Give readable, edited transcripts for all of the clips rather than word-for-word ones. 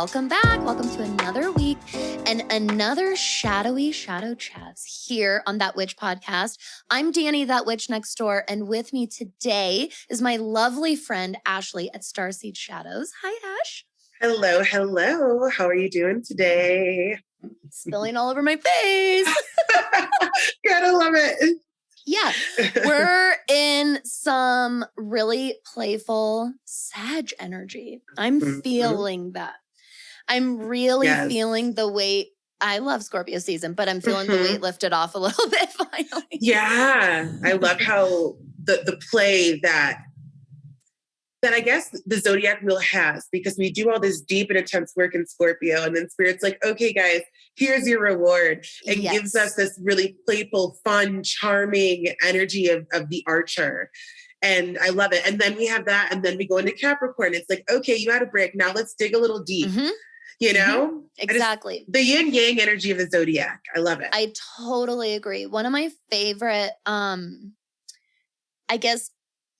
welcome back. Welcome to another week and another shadowy shadow chats here on That Witch podcast. I'm Danny, That Witch Next Door, and with me today is my lovely friend Ashley at StarSeedShadows. Hi, Ash. Hello, hello. How are you doing today? Spilling all over my face. Gotta love it. Yeah, we're in some really playful Sag energy. I'm feeling that. I'm really feeling the weight. I love Scorpio season, but I'm feeling the weight lifted off a little bit finally. Yeah, I love how the play that I guess the Zodiac wheel has, because we do all this deep and intense work in Scorpio, and then Spirit's like, okay, guys, here's your reward. It gives us this really playful, fun, charming energy of the archer. And I love it. And then we have that, and then we go into Capricorn. It's like, okay, you had a break. Now let's dig a little deep. You know? Exactly. The yin yang energy of the Zodiac. I love it. I totally agree. One of my favorite, I guess,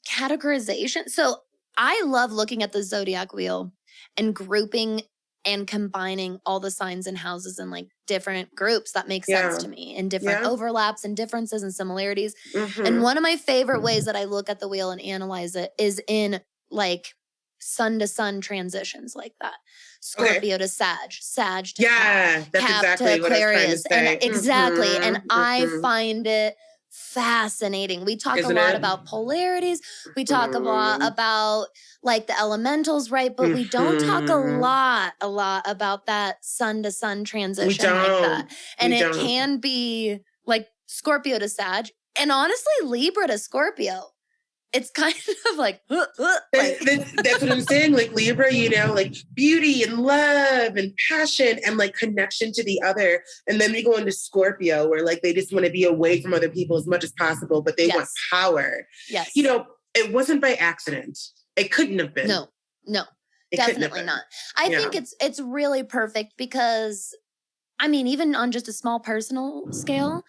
categorization. So I love looking at the Zodiac wheel and grouping and combining all the signs and houses in like different groups that make sense to me, and different overlaps and differences and similarities. And one of my favorite ways that I look at the wheel and analyze it is in like sun to sun transitions like that. Scorpio to Sag, Sag to Cap, that's Cap exactly to Aquarius. And exactly. And I find it fascinating. We talk a lot about polarities. We talk a lot about like the elementals, right? But we don't talk a lot about that sun to sun transition like that. And it can be like Scorpio to Sag, and honestly, Libra to Scorpio. It's kind of like, that's what I'm saying. Like Libra, you know, like beauty and love and passion and like connection to the other. And then we go into Scorpio, where like they just want to be away from other people as much as possible, but they want power. Yes. You know, it wasn't by accident. It couldn't have been. No, definitely not. I think it's really perfect because, I mean, even on just a small personal scale,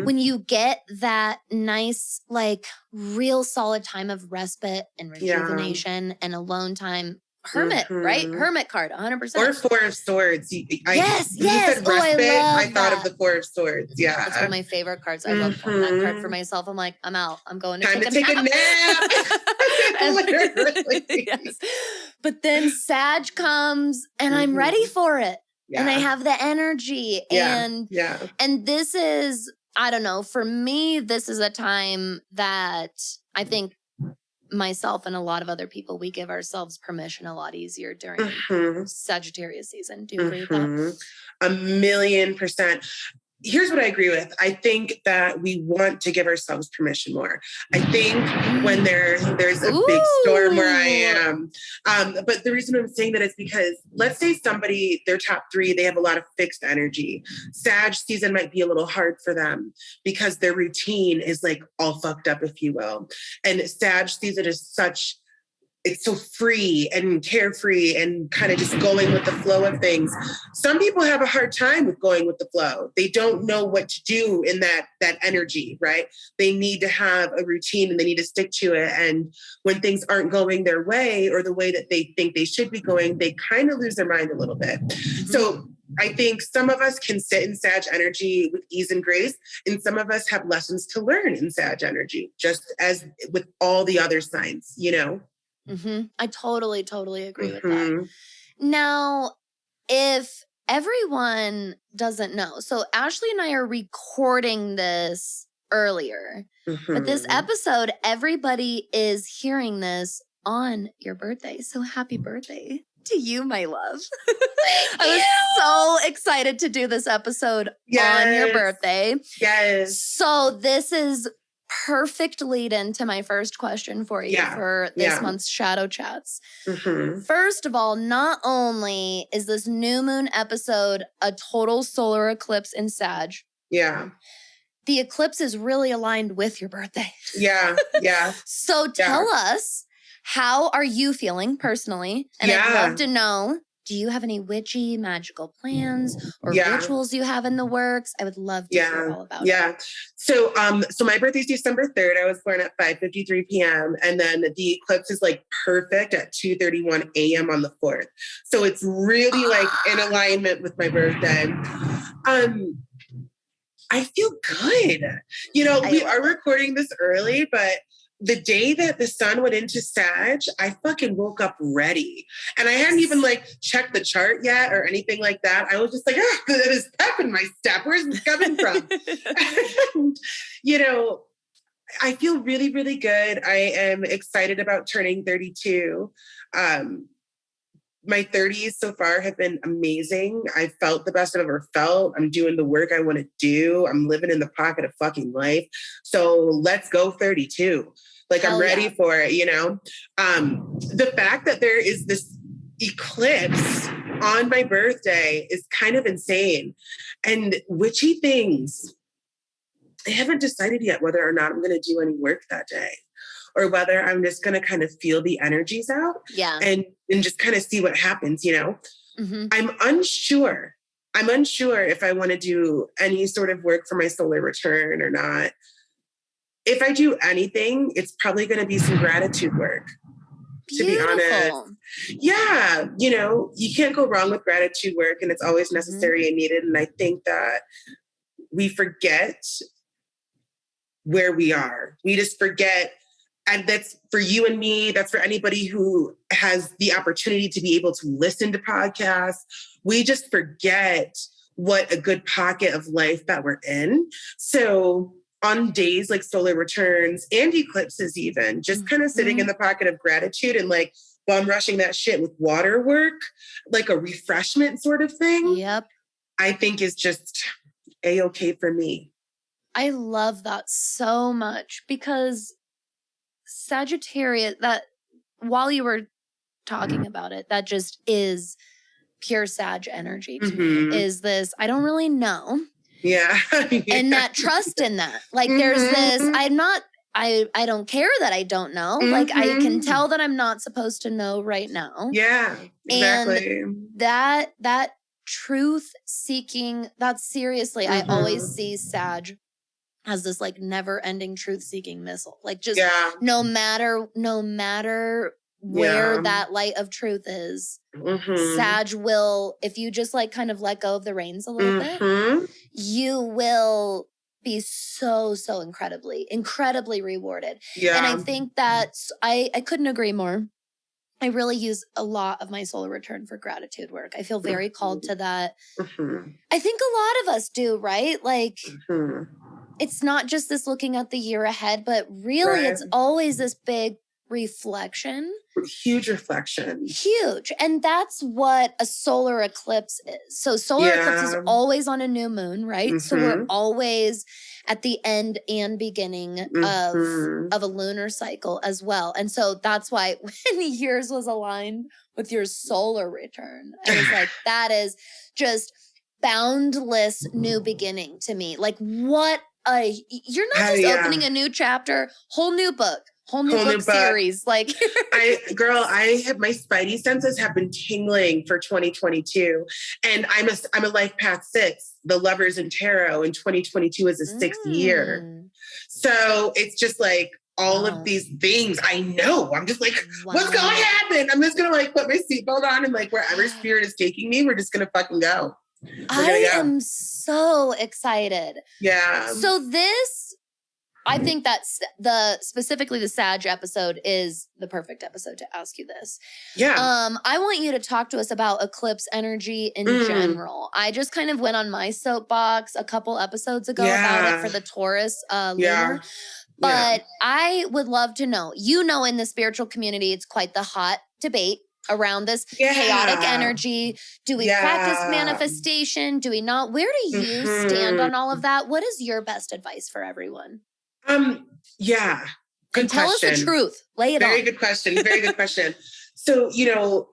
when you get that nice, like real solid time of respite and rejuvenation and alone time, hermit, right? Hermit card, 100%. Or Four of Swords. You yes. said respite, I thought of the Four of Swords. Yeah. That's one of my favorite cards. I love pulling that card for myself. I'm like, I'm out. I'm going to time to take a nap. Literally. Yes. But then Sag comes and I'm ready for it. Yeah. And I have the energy. And this is, I don't know, for me, this is a time that I think myself and a lot of other people, we give ourselves permission a lot easier during Sagittarius season. Do you agree with that? 1,000,000%. Here's what I agree with. I think that we want to give ourselves permission more. I think when there's a big storm where I am. But the reason I'm saying that is because let's say somebody, their top three, they have a lot of fixed energy. Sag season might be a little hard for them because their routine is like all fucked up, if you will. And Sag season is it's so free and carefree and kind of just going with the flow of things. Some people have a hard time with going with the flow. They don't know what to do in that energy, right? They need to have a routine and they need to stick to it. And when things aren't going their way or the way that they think they should be going, they kind of lose their mind a little bit. So I think some of us can sit in Sag energy with ease and grace, and some of us have lessons to learn in Sag energy, just as with all the other signs, you know? I totally agree with that. Now, if everyone doesn't know, so Ashley and I are recording this earlier, but this episode, everybody is hearing this on your birthday. So happy birthday to you, my love. I was so excited to do this episode on your birthday. Yes. So this is perfect lead into my first question for you for this month's Shadow Chats. First of all, not only is this new moon episode a total solar eclipse in Sag, the eclipse is really aligned with your birthday. So tell us, how are you feeling personally? And I'd love to know, do you have any witchy magical plans or Yeah. rituals you have in the works? I would love to hear all about it. Yeah. So my birthday's December 3rd. I was born at 5:53 p.m. And then the eclipse is like perfect at 2:31 a.m. on the 4th. So it's really like in alignment with my birthday. I feel good. You know, we are recording this early, but the day that the sun went into Sag, I fucking woke up ready. And I hadn't even like checked the chart yet or anything like that. I was just like, oh, there's pep in my step. Where's this coming from? And, you know, I feel really, really good. I am excited about turning 32. My 30s so far have been amazing. I felt the best I've ever felt. I'm doing the work I want to do. I'm living in the pocket of fucking life. So let's go 32. Like I'm ready for it, you know? The fact that there is this eclipse on my birthday is kind of insane. And witchy things, I haven't decided yet whether or not I'm going to do any work that day, or whether I'm just going to kind of feel the energies out and just kind of see what happens, you know? Mm-hmm. I'm unsure if I want to do any sort of work for my solar return or not. If I do anything, it's probably going to be some gratitude work, to be honest. Yeah. You know, you can't go wrong with gratitude work, and it's always necessary and needed. And I think that we forget where we are. We just forget. And that's for you and me. That's for anybody who has the opportunity to be able to listen to podcasts. We just forget what a good pocket of life that we're in. So on days like solar returns and eclipses, even just kind of sitting in the pocket of gratitude and like bum rushing that shit with water work, like a refreshment sort of thing. Yep. I think is just A-okay for me. I love that so much because Sagittarius, that while you were talking about it, that just is pure Sag energy to me. Is this, I don't really know. Yeah. And that trust in that. Like there's this, I don't care that I don't know. Like I can tell that I'm not supposed to know right now. Yeah, exactly. And that truth seeking, that's seriously, I always see Sag as this like never ending truth seeking missile. Like just no matter where that light of truth is, Sag will, if you just like kind of let go of the reins a little bit, you will be so incredibly rewarded. Yeah. And I think that I couldn't agree more. I really use a lot of my solar return for gratitude work. I feel very called to that. I think a lot of us do, right? Like it's not just this looking at the year ahead, but really it's always this big reflection. Huge reflection. Huge. And that's what a solar eclipse is. So solar eclipse is always on a new moon, right? So we're always at the end and beginning of a lunar cycle as well. And so that's why when yours was aligned with your solar return, I was like, that is just boundless new beginning to me. Like you're not just opening a new chapter, whole new book. Whole new book series. Like I have my spidey senses have been tingling for 2022. And I'm a life path 6, the Lovers in Tarot, and 2022 is a 6th year. So it's just like all of these things I know. I'm just like, what's going to happen? I'm just going to like put my seatbelt on and like wherever spirit is taking me, we're just going to fucking go. I am so excited. Yeah. So I think that's specifically the Sag episode is the perfect episode to ask you this. Yeah. I want you to talk to us about eclipse energy in general. I just kind of went on my soapbox a couple episodes ago about it for the Taurus lunar. But I would love to know, in the spiritual community, it's quite the hot debate around this chaotic energy. Do we practice manifestation? Do we not? Where do you stand on all of that? What is your best advice for everyone? Good tell question. Us the truth. Lay it on. Very good question. Very good question. So,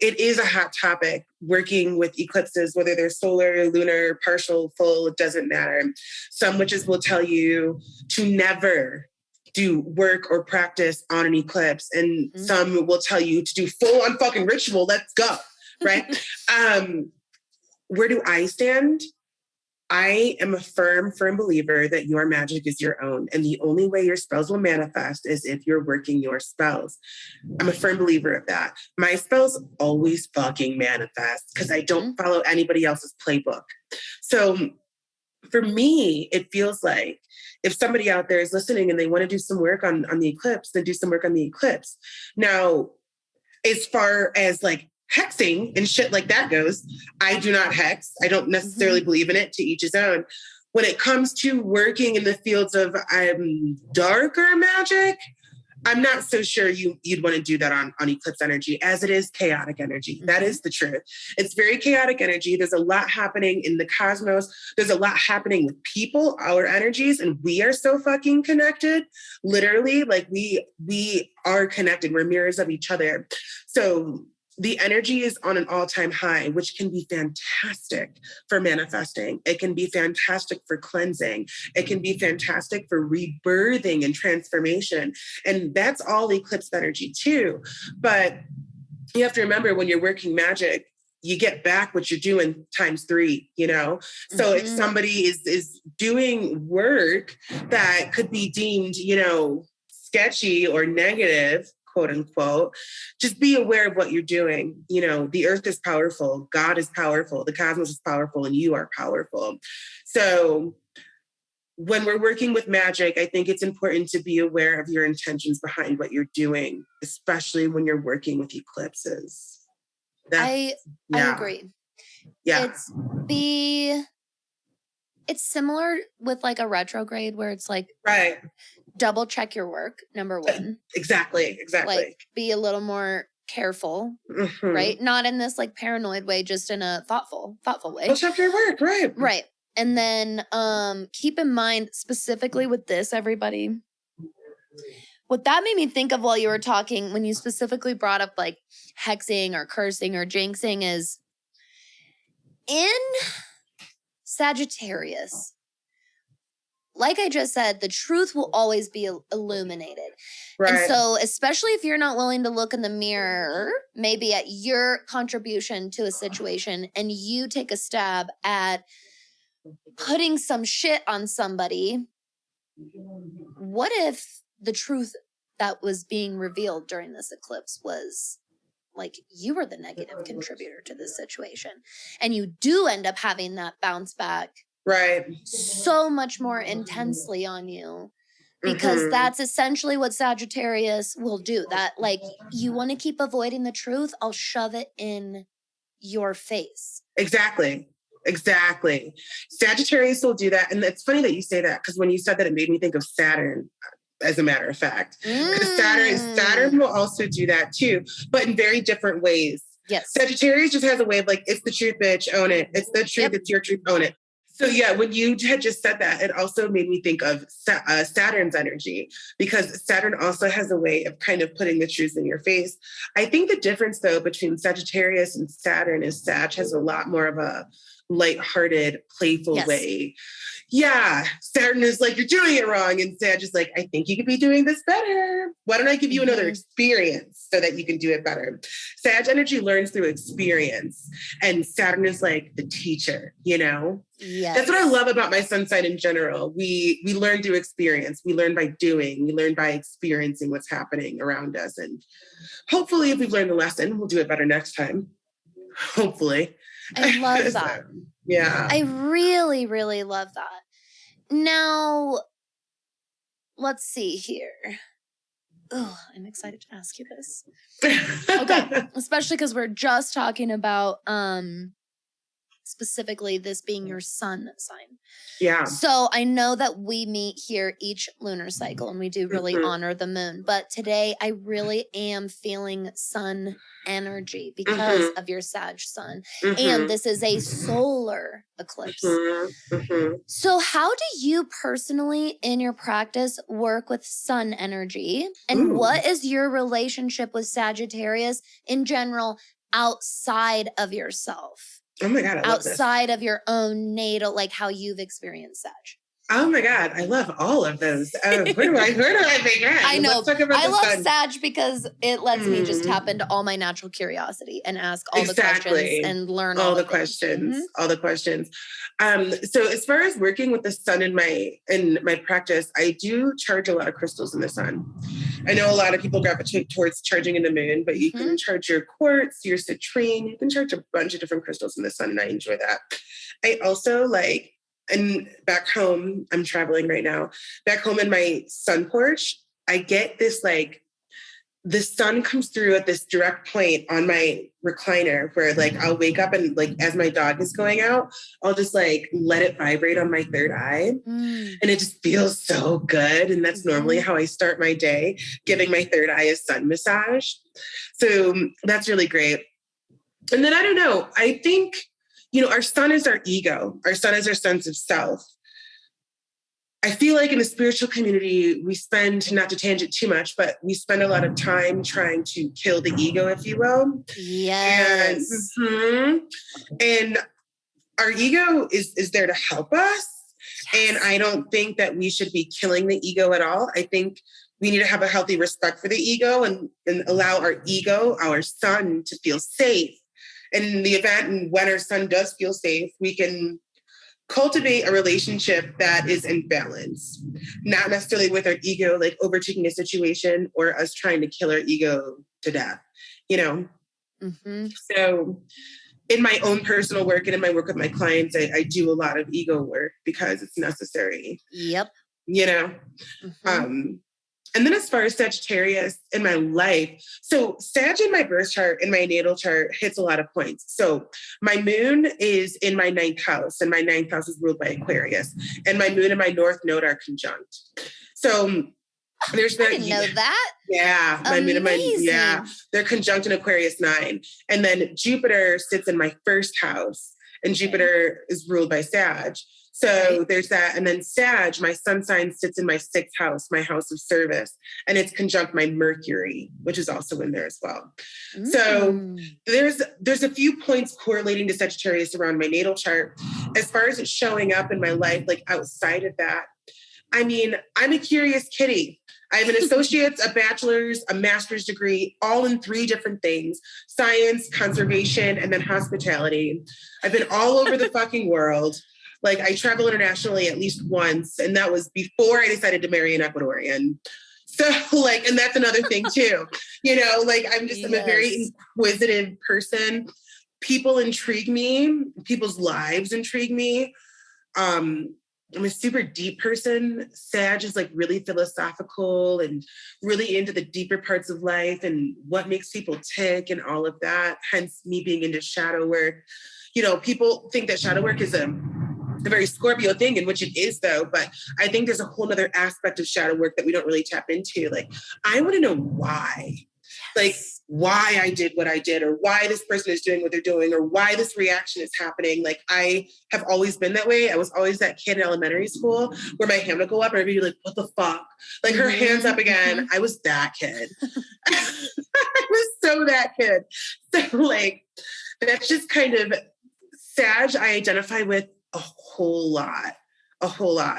it is a hot topic working with eclipses, whether they're solar, lunar, partial, full, it doesn't matter. Some witches will tell you to never do work or practice on an eclipse. And some will tell you to do full on fucking ritual. Let's go. right? Where do I stand? I am a firm believer that your magic is your own. And the only way your spells will manifest is if you're working your spells. I'm a firm believer of that. My spells always fucking manifest because I don't follow anybody else's playbook. So for me, it feels like if somebody out there is listening and they want to do some work on the eclipse, then do some work on the eclipse. Now, as far as like hexing and shit like that goes, I do not hex. I don't necessarily believe in it, to each his own. When it comes to working in the fields of darker magic, I'm not so sure you'd want to do that on eclipse energy, as it is chaotic energy. That is the truth. It's very chaotic energy. There's a lot happening in the cosmos. There's a lot happening with people, our energies, and we are so fucking connected. Literally, like we are connected. We're mirrors of each other. So the energy is on an all-time high, which can be fantastic for manifesting. It can be fantastic for cleansing. It can be fantastic for rebirthing and transformation. And that's all eclipse energy too. But you have to remember, when you're working magic, you get back what you're doing times 3, you know? So if somebody is doing work that could be deemed, you know, sketchy or negative, quote unquote, just be aware of what you're doing. You know, the earth is powerful, God is powerful, the cosmos is powerful, and you are powerful. So when we're working with magic, I think it's important to be aware of your intentions behind what you're doing, especially when you're working with eclipses. I agree. Yeah. It's similar with like a retrograde where it's like, right, double check your work, number one. Exactly. Like, be a little more careful, right? Not in this like paranoid way, just in a thoughtful way. Double check your work, right? Right. And then keep in mind, specifically with this, everybody, what that made me think of while you were talking, when you specifically brought up like hexing or cursing or jinxing, is in Sagittarius, like I just said, the truth will always be illuminated. Right. And so, especially if you're not willing to look in the mirror, maybe at your contribution to a situation, and you take a stab at putting some shit on somebody, what if the truth that was being revealed during this eclipse was like you were the negative contributor to this situation, and you do end up having that bounce back, right, so much more intensely on you, because that's essentially what Sagittarius will do. That, like, you want to keep avoiding the truth, I'll shove it in your face. Exactly. Sagittarius will do that. And it's funny that you say that, because when you said that, it made me think of Saturn, as a matter of fact. Because Saturn will also do that too, but in very different ways. Yes. Sagittarius just has a way of like, it's the truth, bitch, own it. It's the truth, It's your truth, own it. So yeah, when you had just said that, it also made me think of Saturn's energy, because Saturn also has a way of kind of putting the truth in your face. I think the difference though between Sagittarius and Saturn is Sag has a lot more of a lighthearted, playful way. Yeah, Saturn is like, you're doing it wrong. And Sag is like, I think you could be doing this better. Why don't I give you another experience so that you can do it better? Sag energy learns through experience. And Saturn is like the teacher, you know? Yes. That's what I love about my sun sign in general. We learn through experience. We learn by doing. We learn by experiencing what's happening around us. And hopefully, if we've learned the lesson, we'll do it better next time. Hopefully. I love that. Yeah. I really, really love that. Now, let's see here. Oh, I'm excited to ask you this. Okay. Especially because we're just talking about specifically this being your sun sign. Yeah. So I know that we meet here each lunar cycle, and we do really honor the moon. But today I really am feeling sun energy because of your Sag sun. And this is a solar eclipse. So how do you personally in your practice work with sun energy? And what is your relationship with Sagittarius in general outside of yourself? Oh my God, I love outside of your own natal, like how you've experienced Sag. Oh my God, I love all of those. Where do I begin? I know. Let's talk about I love sun. Sag because it lets me just tap into all my natural curiosity and ask all the questions and learn all the questions. All the questions. So as far as working with the sun in my practice, I do charge a lot of crystals in the sun. I know a lot of people gravitate towards charging in the moon, but you can charge your quartz, your citrine, you can charge a bunch of different crystals in the sun, and I enjoy that. I also like, and back home, I'm traveling right now, back home in my sun porch, I get this like, the sun comes through at this direct point on my recliner where like I'll wake up and like as my dog is going out, I'll just like let it vibrate on my third eye. And it just feels so good. And that's normally how I start my day, giving my third eye a sun massage. So that's really great. And then I don't know, I think, our sun is our ego. Our sun is our sense of self. I feel like in the spiritual community, we spend, not to tangent too much, but we spend a lot of time trying to kill the ego, if you will. Yes. And our ego is there to help us. Yes. And I don't think that we should be killing the ego at all. I think we need to have a healthy respect for the ego and allow our ego, our sun, to feel safe. And in the event and when our sun does feel safe, we can cultivate a relationship that is in balance, not necessarily with our ego, like overtaking a situation or us trying to kill our ego to death, So in my own personal work and in my work with my clients, I do a lot of ego work because it's necessary. Yep. And then as far as Sagittarius in my life, so Sag in my birth chart, in my natal chart, hits a lot of points. So my moon is in my 9th house, and my 9th house is ruled by Aquarius. And my moon and my north node are conjunct. So there's that. I didn't know that. Yeah. My moon and they're conjunct in Aquarius 9. And then Jupiter sits in my 1st house, and Jupiter is ruled by Sag. So there's that. And then Sag, my sun sign, sits in my 6th house, my house of service. And it's conjunct my Mercury, which is also in there as well. So there's a few points correlating to Sagittarius around my natal chart. As far as it's showing up in my life, like outside of that, I mean, I'm a curious kitty. I have an associate's, a bachelor's, a master's degree, all in 3 different things: science, conservation, and then hospitality. I've been all over the fucking world. Like I travel internationally at least once, and that was before I decided to marry an Ecuadorian. So like, and that's another thing too, like I'm a very inquisitive person. People intrigue me. People's lives intrigue me. I'm a super deep person. Sag is like really philosophical and really into the deeper parts of life and what makes people tick and all of that. Hence me being into shadow work. People think that shadow work is a very Scorpio thing, in which it is though, but I think there's a whole other aspect of shadow work that we don't really tap into. Like, I want to know why, like why I did what I did, or why this person is doing what they're doing, or why this reaction is happening. Like, I have always been that way. I was always that kid in elementary school where my hand would go up and I'd be like, what the fuck? Like her hands up again. I was that kid. I was so that kid. So like, that's just kind of Sag I identify with a whole lot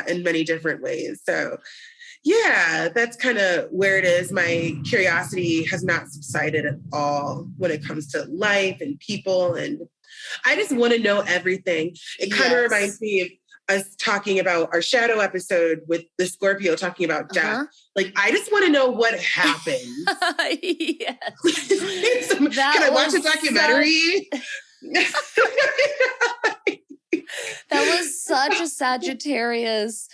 in many different ways. So yeah, that's kind of where it is. My curiosity has not subsided at all when it comes to life and people. And I just want to know everything. It kind of reminds me of us talking about our shadow episode with the Scorpio talking about death. Like, I just want to know what happened. Can I watch a documentary? That was such a Sagittarius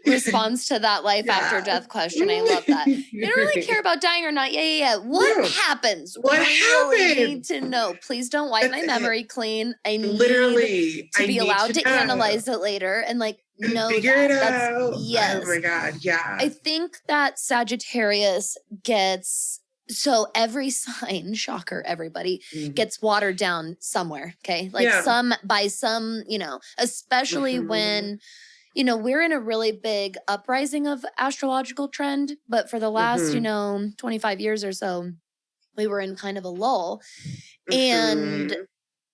response to that life after death question. I love that. You don't really care about dying or not. Yeah. What happens? What happened? I need to know. Please don't wipe my memory clean. I need to be allowed to analyze it later and like know figure it out. Yes. Oh my God. Yeah. I think that Sagittarius gets. So every sign, shocker, everybody, gets watered down somewhere, okay? Like by some, especially when, we're in a really big uprising of astrological trend, but for the last, 25 years or so, we were in kind of a lull. And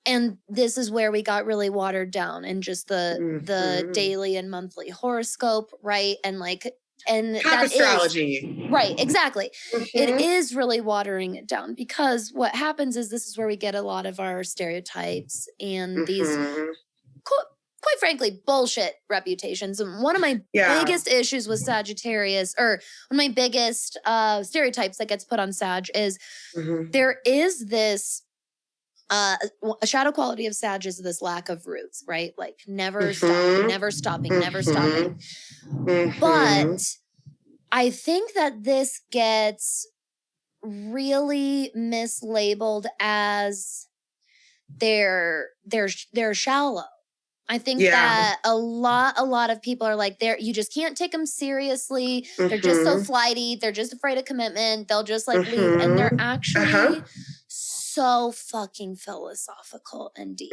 And this is where we got really watered down and just the daily and monthly horoscope, right? And like, and Pop that astrology. is right, exactly. It is really watering it down, because what happens is this is where we get a lot of our stereotypes and these quite frankly bullshit reputations. And one of my biggest issues with Sagittarius, or one of my biggest stereotypes that gets put on Sag, is there is this a shadow quality of Sag is this lack of roots, right? Like never stopping, never stopping, never stopping. But I think that this gets really mislabeled as they're shallow. I think that a lot of people are like, you just can't take them seriously. They're just so flighty. They're just afraid of commitment. They'll just like leave. And they're actually so fucking philosophical and deep.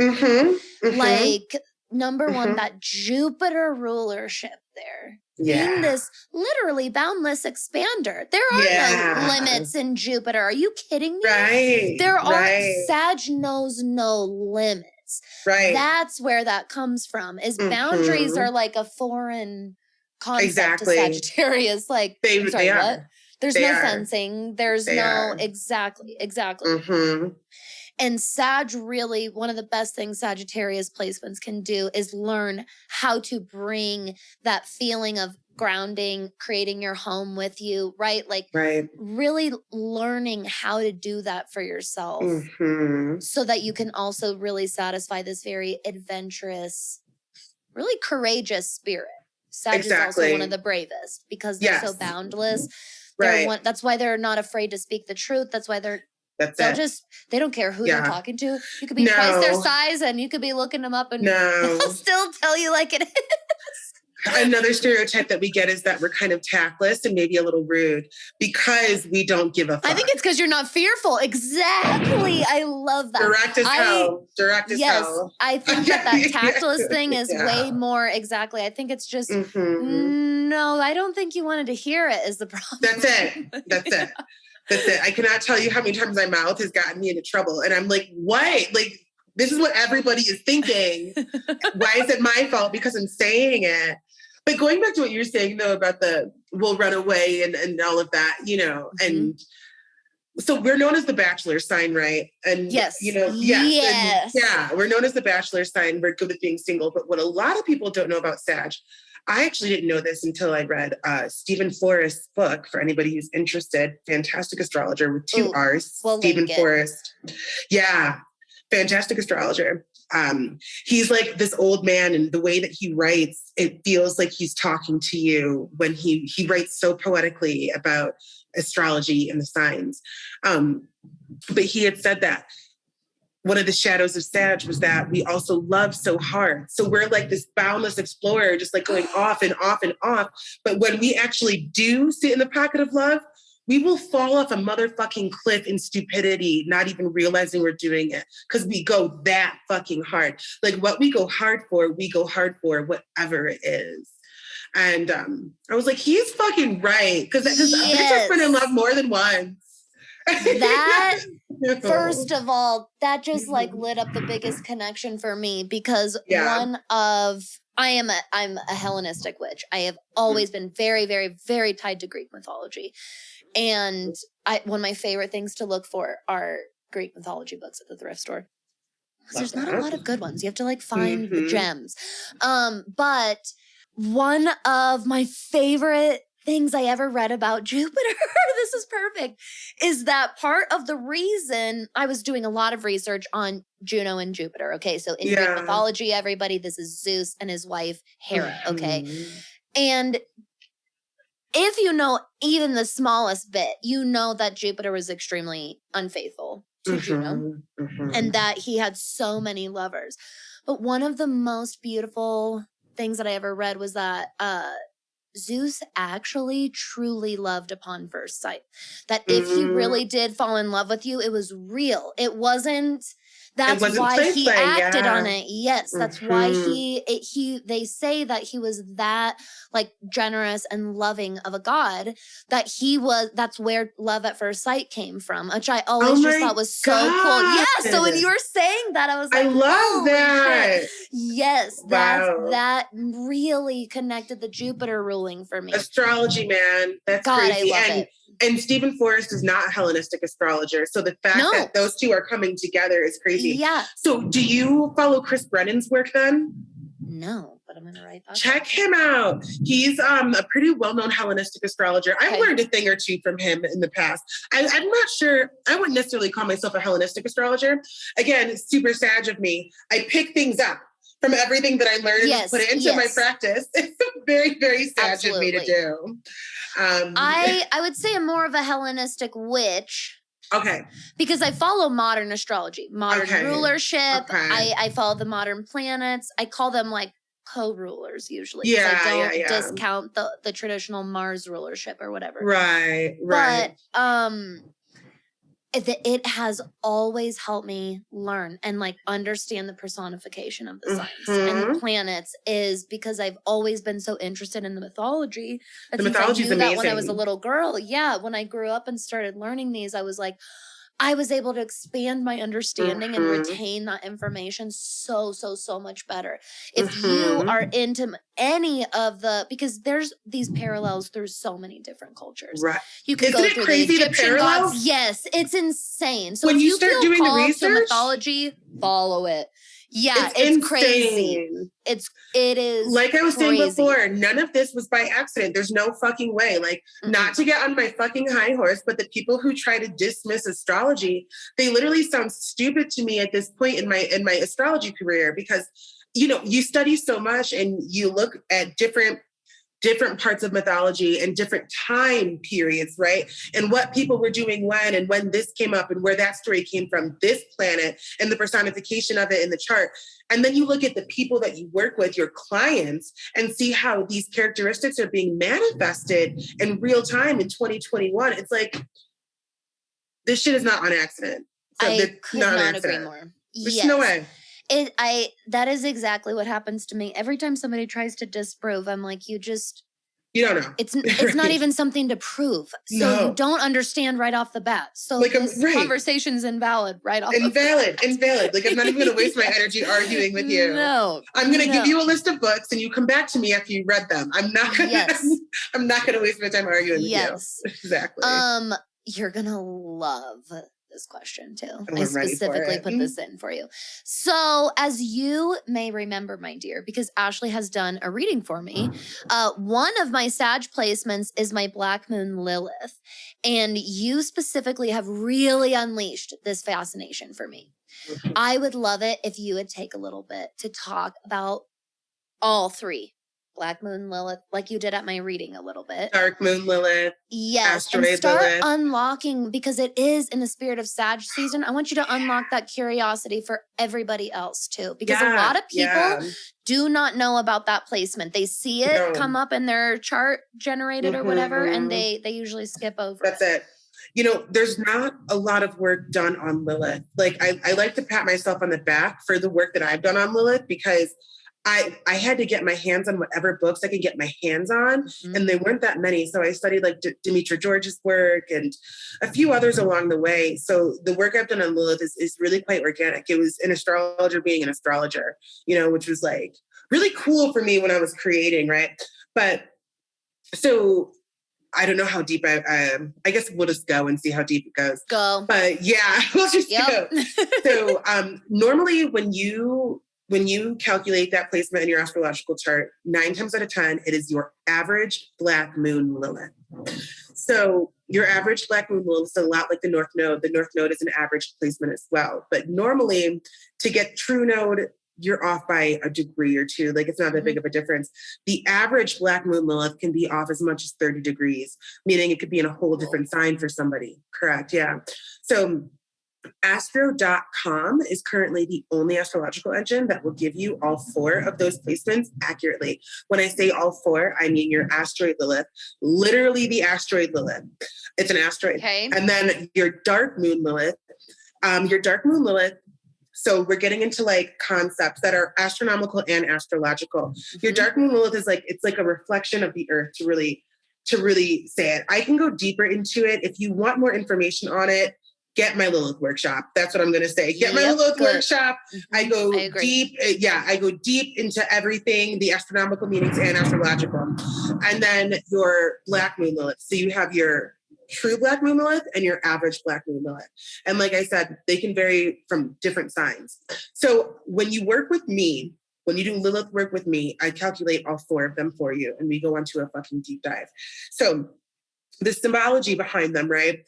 Like, number one, that Jupiter rulership there. Being this literally boundless expander. There are no limits in Jupiter. Are you kidding me? Right. There are, Sag knows no limits. Right. That's where that comes from, is boundaries are like a foreign concept to Sagittarius. Like, I'm sorry, what? There's no fencing. There's no, exactly. And Sag really, one of the best things Sagittarius placements can do is learn how to bring that feeling of grounding, creating your home with you, right? Like really learning how to do that for yourself so that you can also really satisfy this very adventurous, really courageous spirit. Sag is also one of the bravest because they're so boundless. That's why they're not afraid to speak the truth. That's why they don't care who they're talking to. You could be twice their size and you could be looking them up and they'll still tell you like it is. Another stereotype that we get is that we're kind of tactless and maybe a little rude because we don't give a fuck. I think it's because you're not fearful. Exactly. I love that. Direct as hell. Direct as hell. I think that tactless thing is way more exactly. I think it's just, no, I don't think you wanted to hear it is the problem. That's it. I cannot tell you how many times my mouth has gotten me into trouble. And I'm like, what? Like, this is what everybody is thinking. Why is it my fault? Because I'm saying it. But going back to what you're saying, though, about we'll run away and all of that, you know, and so we're known as the Bachelor sign, right? And, you know, we're known as the Bachelor sign. We're good with being single. But what a lot of people don't know about Sag, I actually didn't know this until I read Stephen Forrest's book, for anybody who's interested. Fantastic astrologer with 2 R's. Stephen Forrest. Yeah. Fantastic astrologer. He's like this old man, and the way that he writes, it feels like he's talking to you when he writes so poetically about astrology and the signs. But he had said that one of the shadows of Sag was that we also love so hard. So we're like this boundless explorer, just like going off and off and off. But when we actually do sit in the pocket of love, we will fall off a motherfucking cliff in stupidity, not even realizing we're doing it, because we go that fucking hard. Like what we go hard for, whatever it is. And I was like, he's fucking right. Because I've been in love more than once. That, first of all, that just like lit up the biggest connection for me, because I'm a Hellenistic witch. I have always been very, very, very tied to Greek mythology. And one of my favorite things to look for are Greek mythology books at the thrift store. Because there's not a lot of good ones. You have to like find the gems. But one of my favorite things I ever read about Jupiter, this is perfect, is that part of the reason I was doing a lot of research on Juno and Jupiter. Okay, so in Greek mythology, everybody, this is Zeus and his wife, Hera. Okay. And if you know even the smallest bit, you know that Jupiter was extremely unfaithful to Juno and that he had so many lovers. But one of the most beautiful things that I ever read was that Zeus actually truly loved upon first sight. That if he really did fall in love with you, it was real. It wasn't That's why he acted on it. Yes, that's why they say that he was that like generous and loving of a god, that's where love at first sight came from, which I always just thought was so cool. Yeah, so when you were saying that, I was like, I love that. Shit. Yes, that really connected the Jupiter ruling for me. Astrology, man. That's crazy. I love it. And Stephen Forrest is not a Hellenistic astrologer. So the fact that those two are coming together is crazy. Yeah. So do you follow Chris Brennan's work then? No, but I'm going to write that. Check him out. He's a pretty well-known Hellenistic astrologer. I've learned a thing or two from him in the past. I'm not sure. I wouldn't necessarily call myself a Hellenistic astrologer. Again, super Sag of me. I pick things up from everything that I learned and put it into my practice. It's very, very Sag of me to do. I would say I'm more of a Hellenistic witch. Okay. Because I follow modern astrology, modern rulership. I follow the modern planets. I call them like co-rulers usually. I don't discount the traditional Mars rulership or whatever. Right. But it has always helped me learn and like understand the personification of the signs and the planets, is because I've always been so interested in the mythology. The mythology is amazing. That when I was a little girl, when I grew up and started learning these, I was able to expand my understanding and retain that information so much better. If you are into any of because there's these parallels through so many different cultures. Right. You can go through the Egyptian gods. Yes, it's insane. So when you start doing the research, mythology, follow it. Yeah, it's crazy. It is like I was saying before, none of this was by accident. There's no fucking way. Like, not to get on my fucking high horse, but the people who try to dismiss astrology, they literally sound stupid to me at this point in my astrology career, because you study so much and you look at different parts of mythology and different time periods, right? And what people were doing when this came up and where that story came from, this planet and the personification of it in the chart. And then you look at the people that you work with, your clients, and see how these characteristics are being manifested in real time in 2021. It's like, this shit is not on accident. So I could not agree more. There's no way. That is exactly what happens to me. Every time somebody tries to disprove, I'm like, you don't know. It's not even something to prove. So you don't understand right off the bat. So like, this conversation's invalid right off the bat. Invalid. Like, I'm not even going to waste my energy arguing with you. No. I'm going to give you a list of books and you come back to me after you read them. I'm not going to waste my time arguing with you. Exactly. You're going to love this question too. I specifically put this in for you. So, as you may remember, my dear, because Ashley has done a reading for me, one of my Sag placements is my Black Moon Lilith, and you specifically have really unleashed this fascination for me. I would love it if you would take a little bit to talk about all three. Black Moon Lilith, like you did at my reading a little bit. Dark Moon Lilith. Yes. Asteroid and start Lilith. unlocking, because it is in the spirit of Sag season. I want you to unlock that curiosity for everybody else too. Because a lot of people do not know about that placement. They see it come up in their chart generated or whatever, and they usually skip over That's it. There's not a lot of work done on Lilith. Like, I like to pat myself on the back for the work that I've done on Lilith, because I had to get my hands on whatever books I could get my hands on, and they weren't that many. So I studied like Demetra George's work and a few others along the way. So the work I've done on Lilith is really quite organic. It was an astrologer being an astrologer, which was like really cool for me when I was creating, right? But so I don't know how deep I guess we'll just go and see how deep it goes. Go. But yeah, we'll just go. So normally when you calculate that placement in your astrological chart, 9 times out of 10, it is your average Black Moon Lilith. So your average Black Moon Lilith is a lot like the North Node. The North Node is an average placement as well. But normally, to get true node, you're off by a degree or two. Like, it's not that big of a difference. The average Black Moon Lilith can be off as much as 30 degrees, meaning it could be in a whole different sign for somebody. Correct, yeah. So Astro.com is currently the only astrological engine that will give you all 4 of those placements accurately. When I say all 4, I mean your asteroid Lilith, literally the asteroid Lilith. It's an asteroid. Okay. And then your dark moon Lilith. So we're getting into like concepts that are astronomical and astrological. Your dark moon Lilith is like, it's like a reflection of the earth to really say it. I can go deeper into it. If you want more information on it, get my Lilith workshop. That's what I'm going to say. Get my Lilith workshop. I go deep. I go deep into everything, the astronomical meanings and astrological. And then your black moon Lilith. So you have your true black moon Lilith and your average black moon Lilith. And like I said, they can vary from different signs. So when you work with me, when you do Lilith work with me, I calculate all 4 of them for you and we go onto a fucking deep dive. So the symbology behind them, right?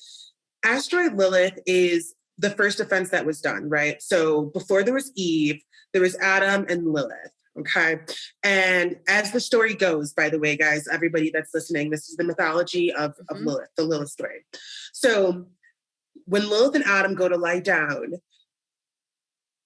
Asteroid Lilith is the first offense that was done, right? So before there was Eve, there was Adam and Lilith, okay? And as the story goes, by the way, guys, everybody that's listening, this is the mythology of Lilith, the Lilith story. So when Lilith and Adam go to lie down,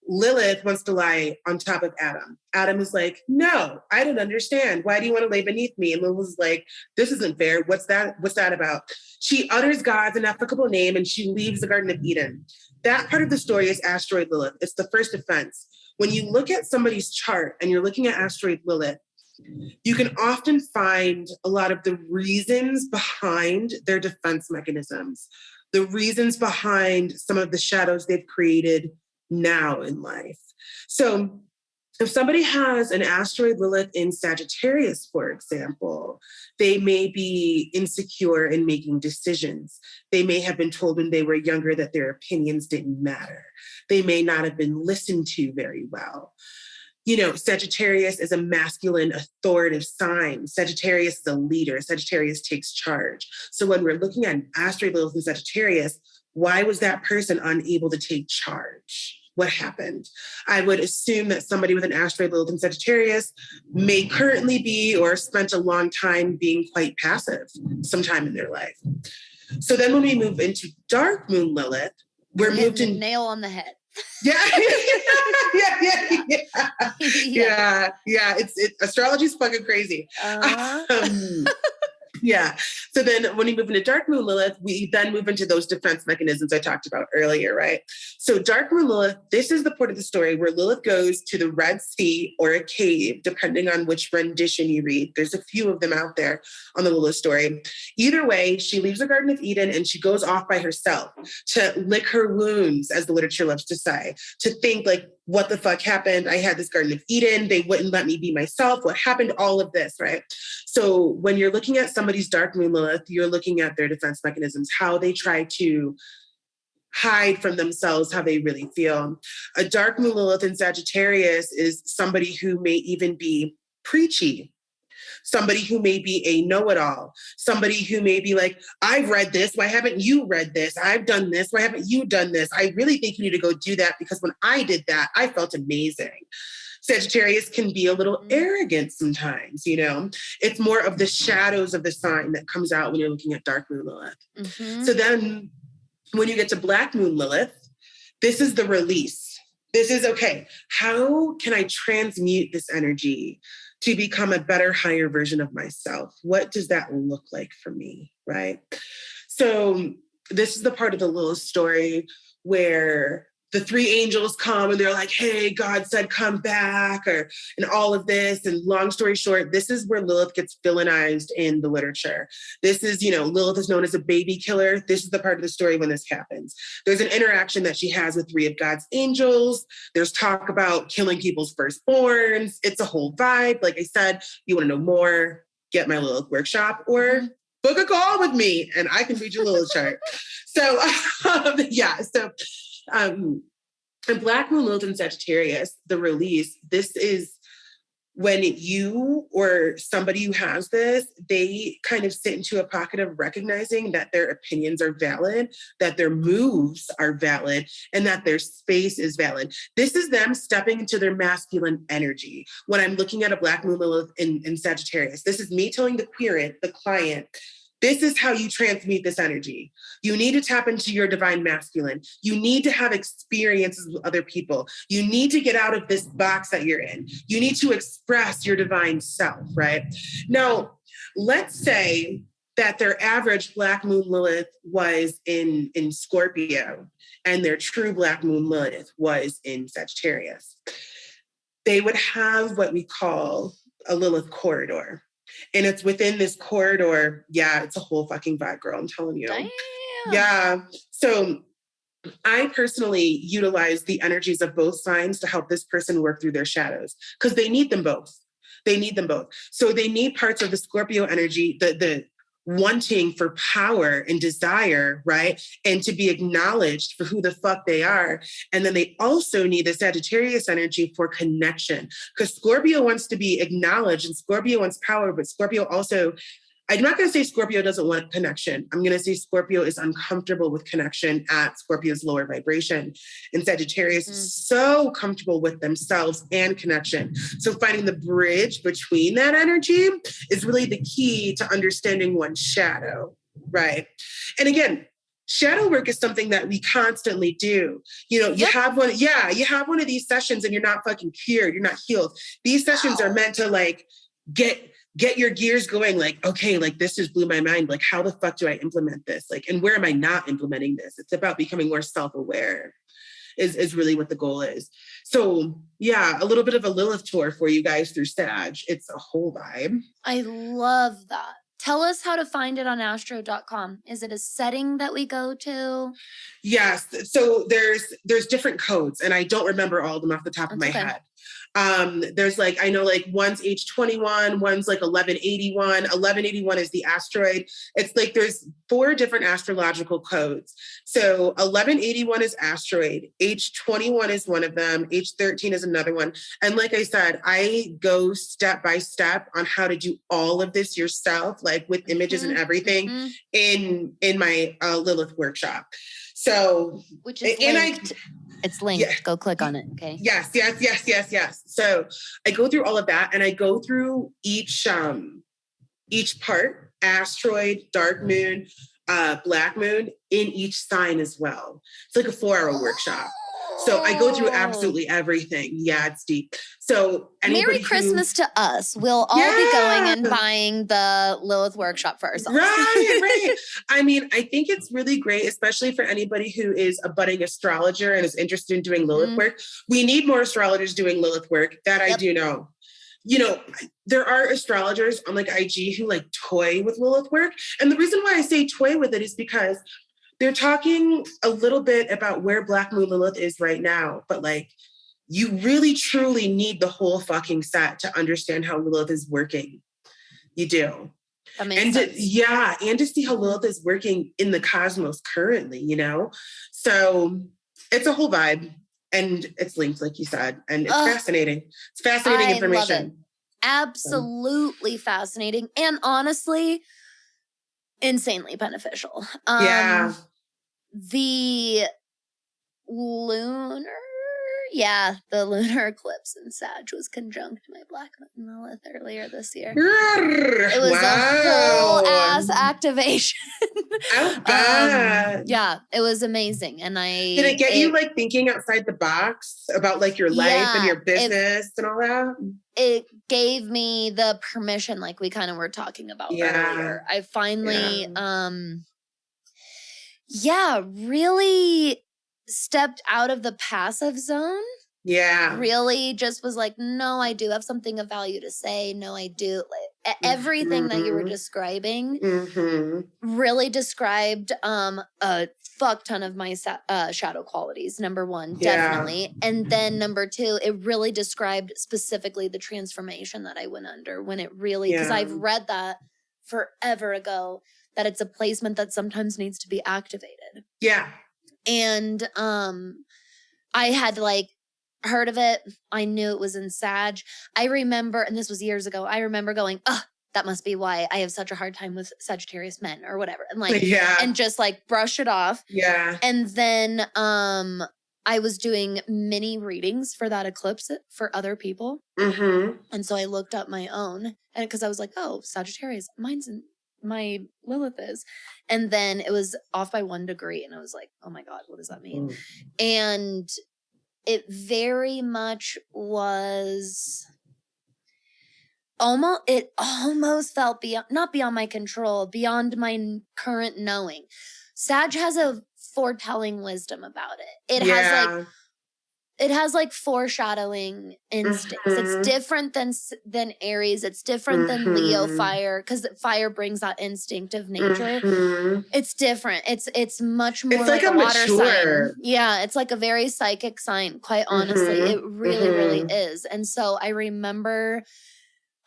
Lilith wants to lie on top of Adam. Adam is like, no, I don't understand. Why do you want to lay beneath me? And Lilith's like, this isn't fair. What's that about? She utters God's ineffable name and she leaves the Garden of Eden. That part of the story is asteroid Lilith. It's the first offense. When you look at somebody's chart and you're looking at asteroid Lilith, you can often find a lot of the reasons behind their defense mechanisms, the reasons behind some of the shadows they've created now in life. So if somebody has an asteroid Lilith in Sagittarius, for example, they may be insecure in making decisions. They may have been told when they were younger that their opinions didn't matter. They may not have been listened to very well. You know, Sagittarius is a masculine, authoritative sign. Sagittarius is a leader. Sagittarius takes charge. So when we're looking at an asteroid Lilith in Sagittarius, why was that person unable to take charge? What happened? I would assume that somebody with an asteroid Lilith in Sagittarius may currently be or spent a long time being quite passive sometime in their life. So then when we move into dark moon Lilith, we're moved in nail on the head. Yeah. Astrology is fucking crazy. Yeah. So then when we move into dark moon Lilith, we then move into those defense mechanisms I talked about earlier, right? So dark moon Lilith, this is the part of the story where Lilith goes to the Red Sea or a cave, depending on which rendition you read. There's a few of them out there on the Lilith story. Either way, she leaves the Garden of Eden and she goes off by herself to lick her wounds, as the literature loves to say, to think like, what the fuck happened? I had this Garden of Eden. They wouldn't let me be myself. What happened? All of this, right? So when you're looking at somebody's dark moon Lilith, you're looking at their defense mechanisms, how they try to hide from themselves how they really feel. A dark moon Lilith in Sagittarius is somebody who may even be preachy, somebody who may be a know-it-all, somebody who may be like, I've read this. Why haven't you read this? I've done this. Why haven't you done this? I really think you need to go do that because when I did that, I felt amazing. Sagittarius can be a little arrogant sometimes, you know. It's more of the shadows of the sign that comes out when you're looking at dark moon Lilith. So then when you get to black moon Lilith, this is the release. This is, okay, how can I transmute this energy to become a better, higher version of myself? What does that look like for me, right? So this is the part of the Lilith story where the 3 angels come and they're like, hey, God said, come back, and all of this. And long story short, this is where Lilith gets villainized in the literature. This is, you know, Lilith is known as a baby killer. This is the part of the story when this happens. There's an interaction that she has with 3 of God's angels. There's talk about killing people's firstborns. It's a whole vibe. Like I said, you want to know more, get my Lilith workshop or book a call with me and I can read your Lilith chart. So, and black moon Lilith in Sagittarius, the release, this is when you or somebody who has this, they kind of sit into a pocket of recognizing that their opinions are valid, that their moves are valid, and that their space is valid. This is them stepping into their masculine energy. When I'm looking at a black moon Lilith in Sagittarius, this is me telling the querent, the client, this is how you transmute this energy. You need to tap into your divine masculine. You need to have experiences with other people. You need to get out of this box that you're in. You need to express your divine self, right? Now, let's say that their average Black Moon Lilith was in Scorpio and their true Black Moon Lilith was in Sagittarius, they would have what we call a Lilith corridor. And it's within this corridor. Yeah, it's a whole fucking vibe, girl. I'm telling you. Damn. Yeah. So I personally utilize the energies of both signs to help this person work through their shadows because they need them both. They need them both. So they need parts of the Scorpio energy, the wanting for power and desire, right? And to be acknowledged for who the fuck they are. And then they also need the Sagittarius energy for connection because Scorpio wants to be acknowledged and Scorpio wants power, but Scorpio also, I'm not going to say Scorpio doesn't want connection. I'm going to say Scorpio is uncomfortable with connection at Scorpio's lower vibration. And Sagittarius is so comfortable with themselves and connection. So finding the bridge between that energy is really the key to understanding one's shadow, right? And again, shadow work is something that we constantly do. You know, you have one, you have one of these sessions and you're not fucking cured, you're not healed. These sessions are meant to like get your gears going, like, okay, like this just blew my mind. Like, how the fuck do I implement this? Like, and where am I not implementing this? It's about becoming more self-aware is really what the goal is. So yeah, a little bit of a Lilith tour for you guys through Sag. It's a whole vibe. I love that. Tell us how to find it on astro.com. Is it a setting that we go to? Yes. So there's different codes and I don't remember all of them off the top of my head. There's like, I know like one's H21, one's like 1181. 1181 is the asteroid. It's like there's 4 different astrological codes. So 1181 is asteroid, H21 is one of them, H13 is another one. And like I said, I go step by step on how to do all of this yourself, like with images and everything in my Lilith workshop. So, which is linked. It's linked. Yeah. Go click on it. Okay. Yes. So I go through all of that and I go through each part, asteroid, dark moon, black moon in each sign as well. It's like a 4-hour workshop. So I go through absolutely everything. Yeah, it's deep. So Merry Christmas to us. We'll all be going and buying the Lilith workshop for ourselves. Right. I mean, I think it's really great, especially for anybody who is a budding astrologer and is interested in doing Lilith work. We need more astrologers doing Lilith work. That I do know. You know, there are astrologers on like IG who like toy with Lilith work. And the reason why I say toy with it is because they're talking a little bit about where Black Moon Lilith is right now, but like you really truly need the whole fucking set to understand how Lilith is working. You do. That makes sense. And to see how Lilith is working in the cosmos currently, you know? So it's a whole vibe and it's linked, like you said, and it's fascinating. It's fascinating information. Love it. Absolutely fascinating. And honestly, insanely beneficial. The lunar eclipse in Sag was conjunct my Black Moon Lilith earlier this year. It was a whole ass activation. Yeah, it was amazing. And did it get you like thinking outside the box about like your life and your business and all that? It gave me the permission, like we kind of were talking about earlier. I finally really stepped out of the passive zone. Yeah. Really just was like, no, I do have something of value to say. No, I do. Like, everything that you were describing really described a fuck ton of my shadow qualities. Number 1, definitely. And then number 2, it really described specifically the transformation that I went under when it really, because I've read that forever ago, that it's a placement that sometimes needs to be activated. Yeah. And I had like heard of it. I knew it was in Sag. I remember, and this was years ago, I remember going, that must be why I have such a hard time with Sagittarius men or whatever. And like, and just like brush it off. Yeah. And then I was doing mini readings for that eclipse for other people. And so I looked up my own, and because I was like, oh, Sagittarius, my Lilith is. And then it was off by 1 degree. And I was like, oh my God, what does that mean? And it very much was it almost felt not beyond my control, beyond my current knowing. Sag has a foretelling wisdom about it. It has like foreshadowing instincts. It's different than Aries. It's different than Leo fire, because fire brings that instinctive nature. It's different. It's much more it's like a water mature sign. Yeah, it's like a very psychic sign. Quite honestly, it really, really is. And so I remember,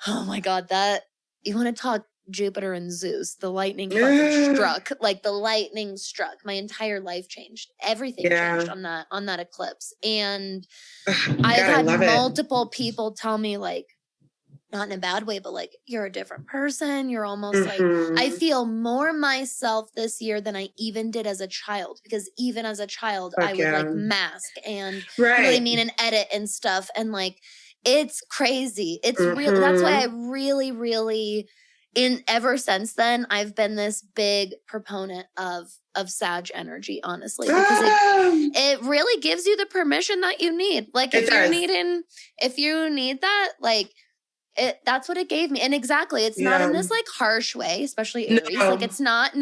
oh my God, that you want to talk Jupiter and Zeus, the lightning fucking struck. Like the lightning struck. My entire life changed. Everything changed on that eclipse. And I've had multiple people tell me, like, not in a bad way, but like, you're a different person. You're almost like, I feel more myself this year than I even did as a child, because even as a child, I would like mask and you know what I mean, and edit and stuff. And like, it's crazy. It's real. That's why I really, really, ever since then, I've been this big proponent of Sag energy, honestly, because it really gives you the permission that you need. Like if you need that, like that's what it gave me. And exactly, it's not in this like harsh way, especially Aries. No. Like it's not,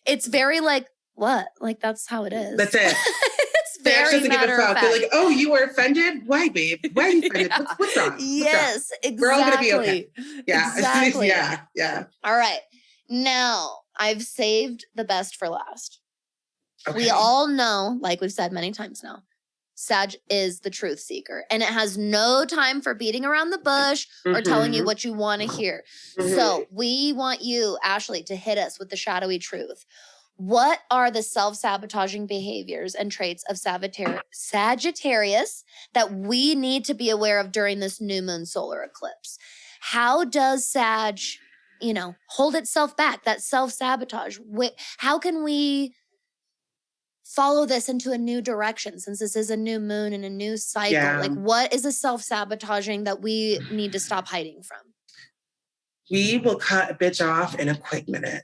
it's very like, what? Like that's how it is. That's it. It's very matter of fact. They're like, oh, you were offended? Why, babe? Why are you offended? What's wrong? Yes, exactly. We're all going to be okay. Yeah. Exactly. Yeah. All right. Now, I've saved the best for last. Okay. We all know, like we've said many times now, Sag is the truth seeker, and it has no time for beating around the bush or telling you what you want to hear. So we want you, Ashley, to hit us with the shadowy truth. What are the self-sabotaging behaviors and traits of Sagittarius that we need to be aware of during this new moon solar eclipse? How does Sag, hold itself back, that self-sabotage? How can we follow this into a new direction, since this is a new moon and a new cycle? Yeah. Like, what is a self-sabotaging that we need to stop hiding from? We will cut a bitch off in a quick minute.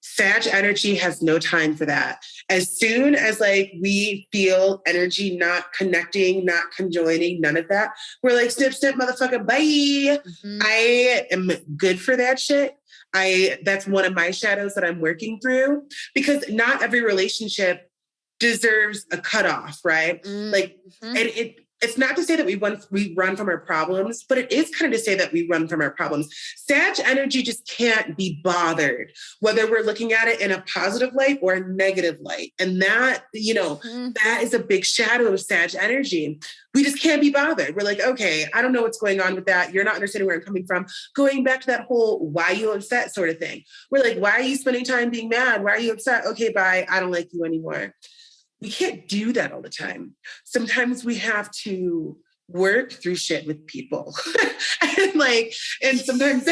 Sag energy has no time for that. As soon as like we feel energy not connecting, not conjoining, none of that, we're like, snip, snip, motherfucker, bye. I am good for that shit. That's one of my shadows that I'm working through, because not every relationship deserves a cutoff, right? Like, and it's not to say that we run from our problems, but it is kind of to say that we run from our problems. Sag energy just can't be bothered, whether we're looking at it in a positive light or a negative light. And that, that is a big shadow of Sag energy. We just can't be bothered. We're like, okay, I don't know what's going on with that. You're not understanding where I'm coming from. Going back to that whole why you upset sort of thing. We're like, why are you spending time being mad? Why are you upset? Okay, bye. I don't like you anymore. We can't do that all the time. Sometimes we have to work through shit with people. and sometimes,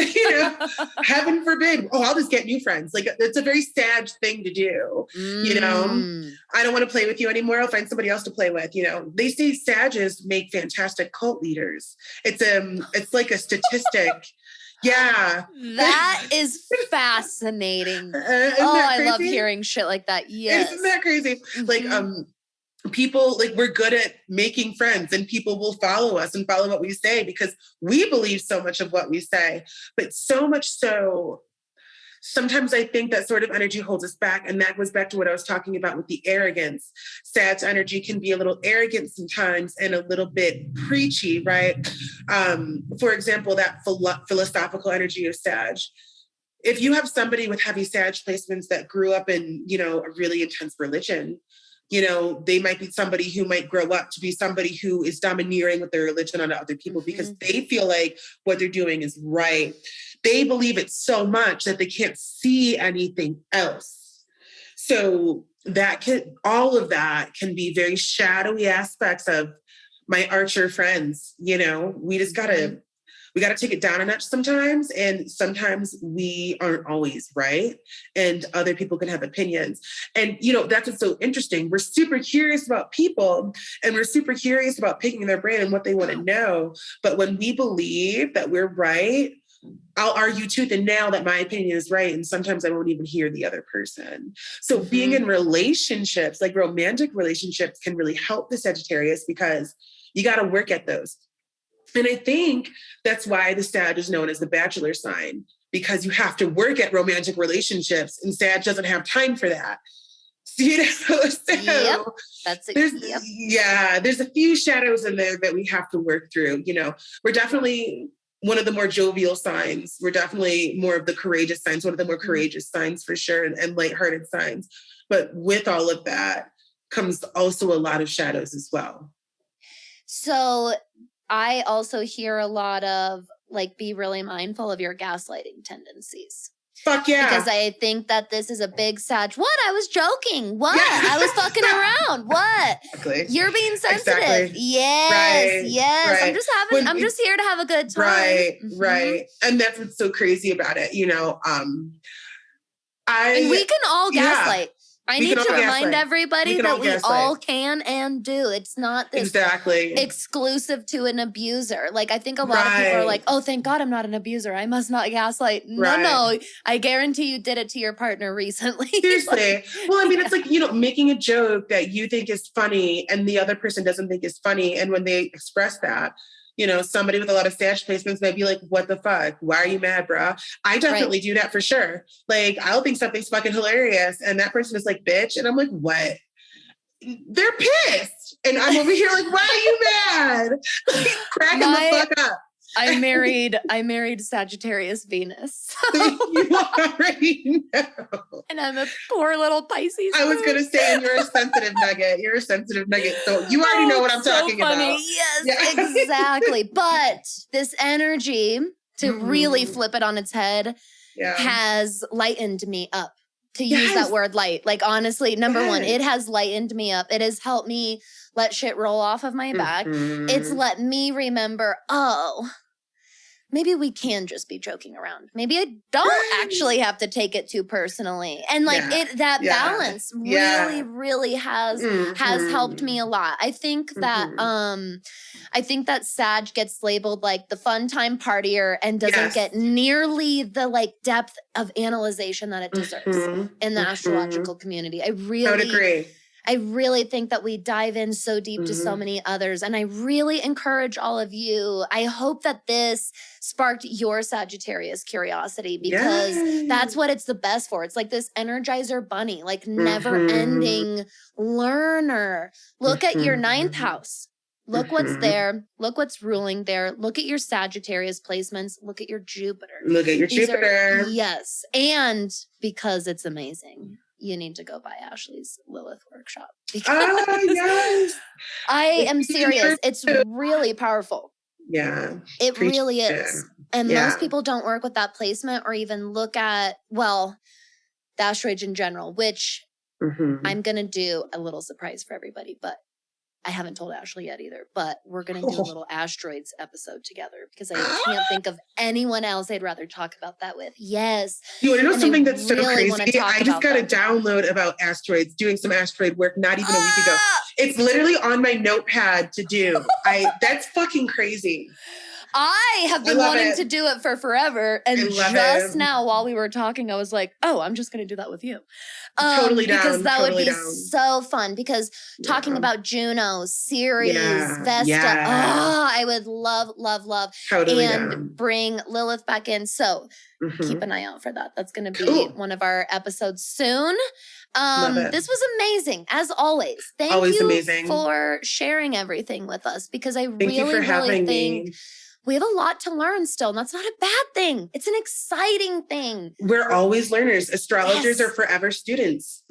heaven forbid, I'll just get new friends. Like, it's a very sad thing to do. I don't want to play with you anymore. I'll find somebody else to play with. They say Sages make fantastic cult leaders. It's like a statistic. Yeah. That is fascinating. I love hearing shit like that. Yes. Isn't that crazy? Like, people, like, we're good at making friends, and people will follow us and follow what we say because we believe so much of what we say. But so much so, sometimes I think that sort of energy holds us back. And that goes back to what I was talking about with the arrogance. Sag energy can be a little arrogant sometimes and a little bit preachy, right? For example, that philosophical energy of Sag. If you have somebody with heavy Sag placements that grew up in, a really intense religion, they might be somebody who might grow up to be somebody who is domineering with their religion on other people because they feel like what they're doing is right. They believe it so much that they can't see anything else. So all of that can be very shadowy aspects of my archer friends. We just we got to take it down a notch sometimes. And sometimes we aren't always right. And other people can have opinions. And, that's what's so interesting. We're super curious about people, and we're super curious about picking their brain and what they want to know. But when we believe that we're right, I'll argue tooth and nail that my opinion is right. And sometimes I won't even hear the other person. So being in relationships, like romantic relationships, can really help the Sagittarius because you got to work at those. And I think that's why the Sag is known as the bachelor sign, because you have to work at romantic relationships, and Sag doesn't have time for that. You know, so Yep, that's it. Yep. Yeah, there's a few shadows in there that we have to work through. You know, we're definitely one of the more jovial signs. We're definitely more of the courageous signs, one of the more courageous signs for sure, and lighthearted signs. But with all of that comes also a lot of shadows as well. So I also hear a lot of like, be really mindful of your gaslighting tendencies. Fuck yeah. Because I think that this is a big Sag. What? I was joking. What? Yeah. I was fucking around. What? Exactly. You're being sensitive. Exactly. Yes. Right. Yes. Right. I'm just here to have a good time. Right. Mm-hmm. Right. And that's what's so crazy about it. You know, and we can all gaslight. I need to remind gaslight. everybody that we all can and do. It's not this exclusive to an abuser. Like, I think a lot of people are like, oh, thank God I'm not an abuser. I must not gaslight. No, I guarantee you did it to your partner recently. Seriously. Well, I mean, it's like, you know, making a joke that you think is funny and the other person doesn't think is funny. And when they express that, you know, somebody with a lot of Sag placements might be like, what the fuck? Why are you mad, bro? I definitely do that for sure. Like, I'll think something's fucking hilarious. And that person is like, bitch. And I'm like, what? They're pissed. And I'm over here like, why are you mad? Like, cracking the fuck up. I married Sagittarius Venus. So. You already know. And I'm a poor little Pisces. I was going to say, and you're a sensitive nugget. You're a sensitive nugget. So you already know what I'm talking about. Yes, exactly. But this energy, to really flip it on its head, has lightened me up. To use that word light. Like, honestly, number one, it has lightened me up. It has helped me let shit roll off of my back. It's let me remember, oh, maybe we can just be joking around. Maybe I don't actually have to take it too personally. And like balance really has helped me a lot. I think that Sag gets labeled like the fun time partier and doesn't get nearly the like depth of analyzation that it deserves in the astrological community. I would agree. I really think that we dive in so deep to so many others. And I really encourage all of you. I hope that this sparked your Sagittarius curiosity, because that's what it's the best for. It's like this Energizer bunny, like never ending learner. Look at your 9th house. Look what's there. Look what's ruling there. Look at your Sagittarius placements. Look at your Jupiter. Look at your Jupiter. Yes. And because it's amazing, you need to go buy Ashley's Lilith workshop. Yes. I am serious. It's really powerful. Yeah. It really is. And most people don't work with that placement or even look at, well, the asteroids in general, which I'm going to do a little surprise for everybody, but I haven't told Ashley yet either, but we're going to do a little asteroids episode together because I can't think of anyone else I'd rather talk about that with. Yes. You want to know something that's so crazy? I just got a download about asteroids, doing some asteroid work not even a week ago. It's literally on my notepad to do. That's fucking crazy. I have been wanting to do it for forever. And just now while we were talking, I was like, oh, I'm just going to do that with you. Totally down. Because that would be so fun. Because talking about Juno, Ceres, Vesta, I would love. And bring Lilith back in. So keep an eye out for that. That's going to be one of our episodes soon. This was amazing, as always. Thank you for sharing everything with us, because I really think we have a lot to learn still. And that's not a bad thing. It's an exciting thing. We're always learners. Astrologers are forever students.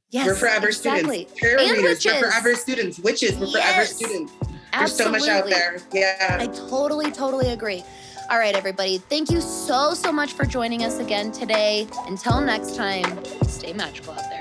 Yes, we're forever students. Tarot readers, we're forever students. Witches, we're forever students. There's so much out there. Yeah. I totally agree. All right, everybody. Thank you so much for joining us again today. Until next time, stay magical out there.